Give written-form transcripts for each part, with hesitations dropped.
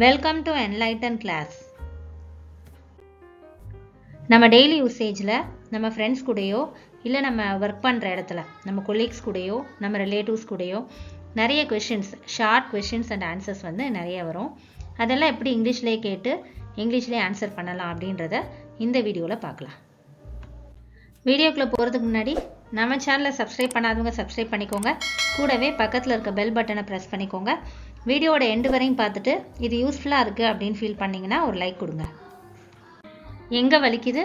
Welcome to enlighten class. நம்ம daily யூசேஜில் நம்ம ஃப்ரெண்ட்ஸ் கூடயோ இல்லை நம்ம ஒர்க் பண்ணுற இடத்துல நம்ம கொலீக்ஸ் கூடயோ நம்ம ரிலேட்டிவ்ஸ் கூடயோ நிறைய questions, short questions and answers நிறைய வரும். அதெல்லாம் எப்படி இங்கிலீஷ்லேயே கேட்டு இங்கிலீஷ்லேயே ஆன்சர் பண்ணலாம் அப்படின்றத இந்த வீடியோவில் பார்க்கலாம். வீடியோக்குள்ளே போகிறதுக்கு முன்னாடி நம்ம சேனலை சப்ஸ்கிரைப் பண்ணாதவங்க சப்ஸ்கிரைப் பண்ணிக்கோங்க. கூடவே பக்கத்தில் இருக்க பெல் பட்டனை ப்ரெஸ் பண்ணிக்கோங்க. வீடியோவோட எண்டு வரையும் பார்த்துட்டு இது யூஸ்ஃபுல்லாக இருக்குது அப்படின்னு ஃபீல் பண்ணிங்கன்னா ஒரு லைக் கொடுங்க. எங்கே வலிக்குது?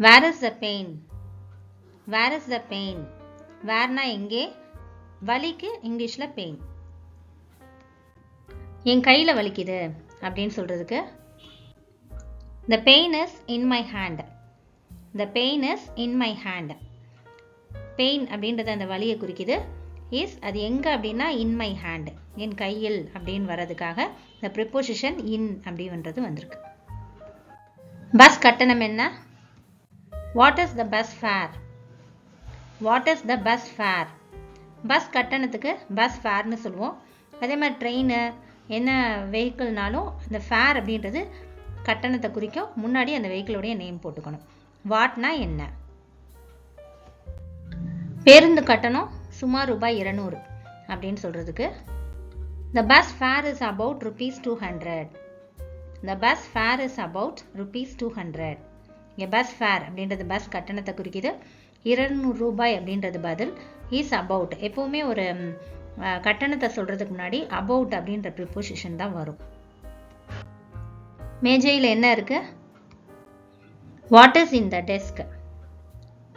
Where is the pain? Where is the pain? வேர்னா எங்கே, வலிக்கு இங்கிலீஷில் பெயின். என் கையில் வலிக்குது அப்படின்னு சொல்கிறதுக்கு the pain is in my hand. the pain is in my hand. Pain அப்படின்றது அந்த வலியை குறிக்குது. இஸ் அது எங்கே அப்படின்னா இன் மை ஹேண்ட், என் கையில் அப்படின்னு வர்றதுக்காக இந்த ப்ரிப்போசிஷன் இன் அப்படின்றது வந்திருக்கு. பஸ் கட்டணம் என்ன? What is the bus fare? What is the bus fare? Bus கட்டணத்துக்கு பஸ் ஃபேர்னு சொல்லுவோம். அதே மாதிரி ட்ரெயின் என்ன வெஹிக்கிள்னாலும் இந்த ஃபேர் அப்படின்றது கட்டணத்தை குறிக்கும். முன்னாடி அந்த வெஹிக்கிளோடைய நேம் போட்டுக்கணும். வாட்னா என்ன? பேருந்து கட்டணம் சுமார் ரூபாய் 200 அப்படின்னு சொல்கிறதுக்கு the bus fare is about rupees 200. the bus fare is about rupees 200. இங்கே பஸ் ஃபேர் அப்படின்றது பஸ் கட்டணத்தை குறிக்குது. 200 ரூபாய் அப்படின்றது பதில். Is about. எப்போவுமே ஒரு கட்டணத்தை சொல்கிறதுக்கு முன்னாடி அபவுட் அப்படின்ற ப்ரிப்போசிஷன் தான் வரும். மேஜையில் என்ன இருக்குது? What is in the desk?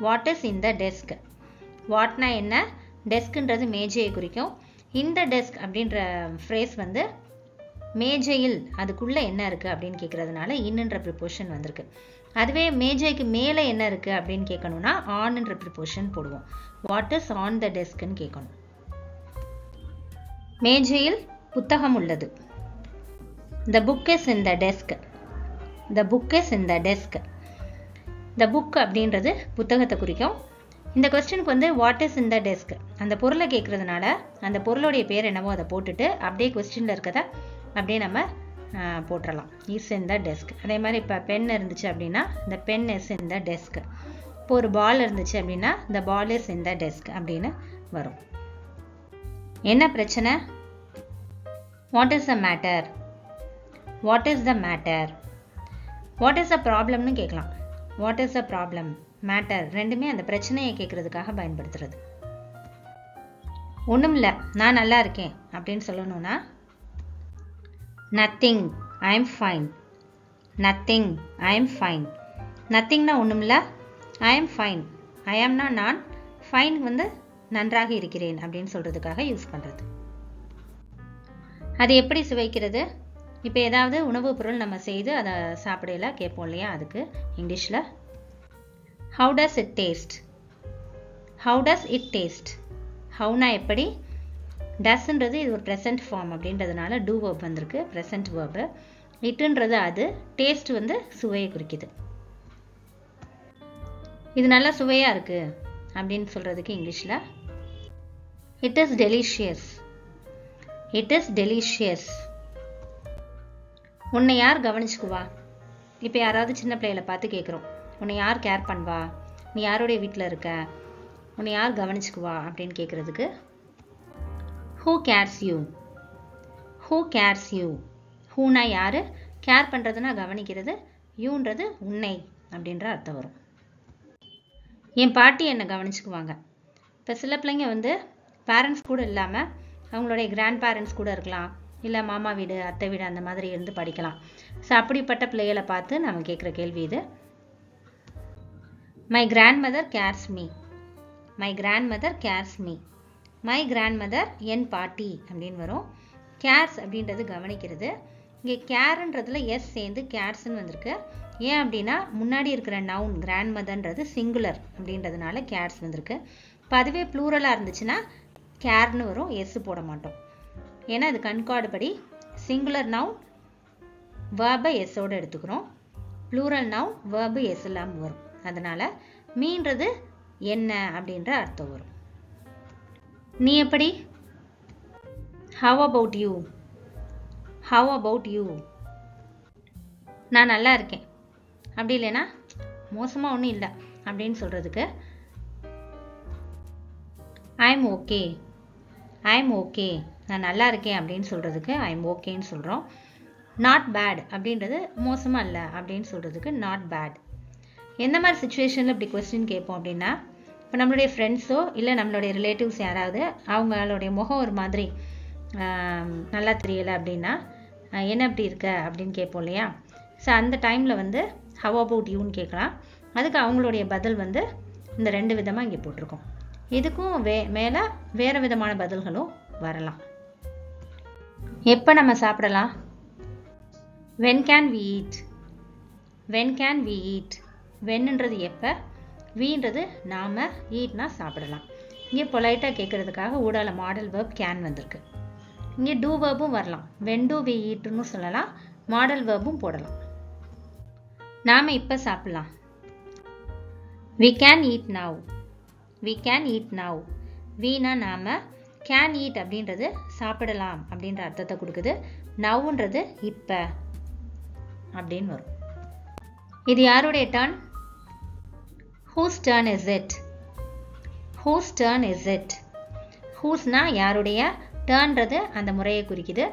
What is in the desk? வாட்னா என்ன? டெஸ்க்ன்றது மேஜையை குறிக்கும். இந்த டெஸ்க் அப்படின்ற ஃப்ரேஸ் மேஜையில் அதுக்குள்ளே என்ன இருக்குது அப்படின்னு கேட்குறதுனால இன்னுன்ற ப்ரிப்போஷன் வந்திருக்கு. அதுவே மேஜைக்கு மேலே என்ன இருக்குது அப்படின்னு கேட்கணும்னா ஆன்ன்ற ப்ரிப்போஷன் போடுவோம். வாட் இஸ் ஆன் த டெஸ்க்னு கேட்கணும். மேஜையில் புத்தகம் உள்ளது. The book is in the desk. The book is in the desk. The book அப்படின்றது புத்தகத்தை குறிக்கும். இந்த கொஸ்டினுக்கு what is in the desk அந்த பொருளை கேட்குறதுனால அந்த பொருளுடைய பேர் என்னவோ அதை போட்டுட்டு அப்படியே கொஸ்டினில் இருக்கிறத அப்படியே நம்ம போட்டுடலாம். Is in the desk. அதே மாதிரி இப்போ பென் இருந்துச்சு அப்படின்னா இந்த pen is in the desk. இப்போ ஒரு பால் இருந்துச்சு அப்படின்னா இந்த ball is in the desk அப்படின்னு வரும். என்ன பிரச்சனை? What is the matter? What is the matter? What is the ப்ராப்ளம்னு கேட்கலாம். What is the problem, matter ரெண்டுமே அந்த பிரச்சனையை கேட்குறதுக்காக பயன்படுத்துறது. ஒன்றும் இல்லை, நான் நல்லா இருக்கேன் அப்படின்னு சொல்லணும்னா nothing, I am fine. Nothing, I am fine. நத்திங்னா ஒன்றும் இல்லை, ஐ எம் ஃபைன். ஐ ஆம்னா நான், ஃபைன் நன்றாக இருக்கிறேன் அப்படின்னு சொல்கிறதுக்காக யூஸ் பண்ணுறது. அது எப்படி சுவைக்கிறது? இப்போ ஏதாவது உணவுப் பொருள் நம்ம செய்து அதை சாப்பிடல கேட்போம் இல்லையா, அதுக்கு இங்கிலீஷில் how does it taste? how does it taste? howனா எப்படி, டஸ்ன்றது இது ஒரு ப்ரெசன்ட் ஃபார்ம் அப்படின்றதுனால டூ வேர்ப் வந்திருக்கு, ப்ரெசன்ட் வேர்பு. இட்டுன்றது அது, டேஸ்ட் சுவையை குறிக்குது. இது நல்லா சுவையாக இருக்குது அப்படின்னு சொல்கிறதுக்கு இங்கிலீஷில் it is delicious. It is delicious. உன்னை யார் கவனிச்சுக்குவா? இப்போ யாராவது சின்ன பிள்ளைகளை பார்த்து கேட்குறோம், உன்னை யார் கேர் பண்ணுவா, நீ யாருடைய வீட்டில் இருக்க, உன்னை யார் கவனிச்சுக்குவா அப்படின்னு கேட்குறதுக்கு who cares you. Who cares you. ஹூனா யார், கேர் பண்ணுறதுனா கவனிக்கிறது, யூன்றது உன்னை அப்படின்ற அர்த்தம் வரும். என் பாட்டி என்னை கவனிச்சுக்குவாங்க. இப்போ சில பிள்ளைங்க பேரண்ட்ஸ் கூட இல்லாமல் அவங்களுடைய கிராண்ட் பேரண்ட்ஸ் கூட இருக்கலாம், இல்லை மாமா வீடு அத்தை வீடு அந்த மாதிரி இருந்து படிக்கலாம். ஸோ அப்படிப்பட்ட பிள்ளைகளை பார்த்து நம்ம கேட்குற கேள்வி இது. My grand mother cares me. My grand mother cares me. My grand mother என் பாட்டி அப்படின்னு வரும். கேர்ஸ் அப்படின்றது கவனிக்கிறது. இங்கே கேர்ன்றதுல எஸ் சேர்ந்து கேர்ஸ்ன்னு வந்திருக்கு. ஏன் அப்படின்னா முன்னாடி இருக்கிற நவுன் கிராண்ட் மதர்ன்றது சிங்குலர் அப்படின்றதுனால கேர்ஸ் வந்திருக்கு. இப்போ அதுவே ப்ளூரலாக இருந்துச்சுன்னா கேர்னு வரும், எஸ் போட மாட்டோம். ஏன்னா அது கண்கார்டு படி சிங்குலர் நவுன் வேர்பை எஸ்ஸோடு எடுத்துக்கிறோம், ப்ளூரல் நவுன் வேர்பு எஸ் இல்லாமல் வரும். அதனால் மீன்றது என்ன அப்படின்ற அர்த்தம் வரும். நீ எப்படி? How about you? How about you? நான் நல்லா இருக்கேன். அப்படி இல்லைன்னா மோசமாக ஒன்றும் இல்லை அப்படின்னு சொல்கிறதுக்கு I'm okay. I'm okay. நான் நல்லா இருக்கேன் அப்படின்னு சொல்கிறதுக்கு I'm okayன்னு சொல்கிறோம். நாட் பேட் அப்படின்றது மோசமாக இல்லை அப்படின்னு சொல்கிறதுக்கு நாட் பேட். எந்த மாதிரி சுச்சுவேஷனில் இப்படி கொஸ்டின் கேட்போம் அப்படின்னா, இப்போ நம்மளுடைய ஃப்ரெண்ட்ஸோ இல்லை நம்மளுடைய ரிலேட்டிவ்ஸ் யாராவது அவங்களுடைய முகம் ஒரு மாதிரி நல்லா தெரியலை அப்படின்னா என்ன இப்படி இருக்க அப்படின்னு கேட்போம் இல்லையா. ஸோ அந்த டைமில் வந்து ஹவ் அபவுட் யூன்னு கேட்கலாம். அதுக்கு அவங்களுடைய பதில் வந்து இந்த 2 விதமாக இங்கே போட்டிருக்கோம். இதுக்கும் மேலே வேறு விதமான பதில்களும் வரலாம். எப்போ நம்ம சாப்பிடலாம்? when can we eat? when can we eat? whenன்றது எப்போ, வீன்றது நாம், ஈட்னா சாப்பிடலாம். இங்கே பொலைட்டாக கேட்குறதுக்காக ஊடால மாடல் வேர்ப் கேன் வந்திருக்கு. இங்கே டூ வேர்பும் வரலாம். when do we eatன்னு சொல்லலாம், மாடல் வேர்பும் போடலாம். நாம் இப்போ சாப்பிடலாம். we can eat now. we can eat now. வீணா நாம், can eat அப்படின்றது சாப்பிடலாம் அப்படின்ற அர்த்தத்தை கொடுக்குது. நவ்ன்றது இப்போ அப்படின்னு வரும். இது யாருடைய turn? whose turn is it? whose turn is it? whoseனா யாருடைய, டர்ன்றது அந்த முறையை குறிக்குது.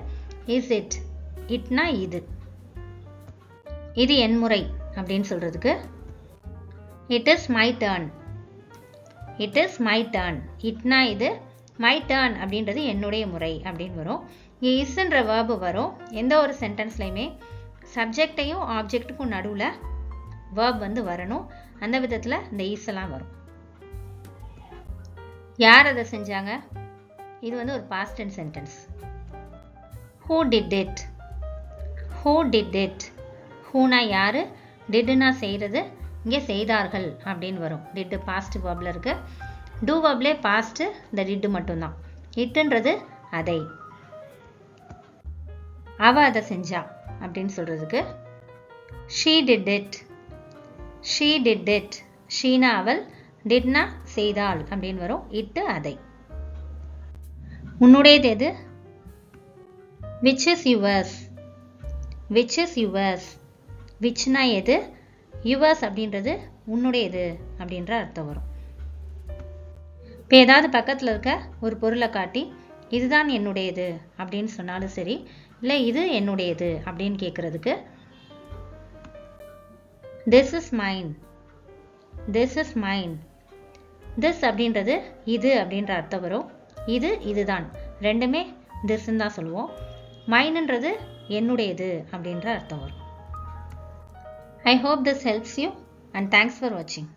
is it, itனா இது. இது என் முறை அப்படின்னு சொல்கிறதுக்கு it is my turn. it is my turn. itனா இது, my turn அப்படின்றது என்னுடைய முறை அப்படின்னு வரும். இங்கே isன்ற வேர்பு வரும். எந்த ஒரு சென்டென்ஸ்லையுமே சப்ஜெக்டையும் ஆப்ஜெக்ட்டுக்கும் நடுவில் வேர்ப் வந்து வரணும். அந்த விதத்தில் இந்த ஈஸெல்லாம் வரும். யார் அதை செஞ்சாங்க? இது வந்து ஒரு past tense sentence. who did it? who did it? whoனா யார், டிட்னா செய்கிறது, இங்கே செய்தார்கள் அப்படின்னு வரும். டிட்டு பாஸ்ட் வேர்பில் இருக்கு. டூ வேர்ப்லே பாஸ்ட்டு இந்த டிட்டு மட்டும்தான். இட்டுன்றது அதை. அவ அதை செஞ்சா அப்படின்னு சொல்கிறதுக்கு she did it. she did it. Sheena அவள், டிட்னா செய்தாள் அப்படின்னு வரும். இட்டு அதை. உன்னுடையது எது? which is yours. which is yours. whichனா எது, yours அப்படின்றது உன்னுடையது அப்படின்ற அர்த்தம் வரும். இப்போ ஏதாவது பக்கத்தில் இருக்க ஒரு பொருளை காட்டி இதுதான் என்னுடையது அப்படின்னு சொன்னாலும் சரி, இல்லை இது என்னுடையது அப்படின்னு கேட்குறதுக்கு this is mine. this is mine. this அப்படின்றது இது அப்படின்ற அர்த்தம் வரும். இது இதுதான், ரெண்டுமே thisன்னு தான் சொல்லுவோம். மைன்ன்றது என்னுடையது அப்படின்ற அர்த்தம் வரும். I hope this helps you and thanks for watching.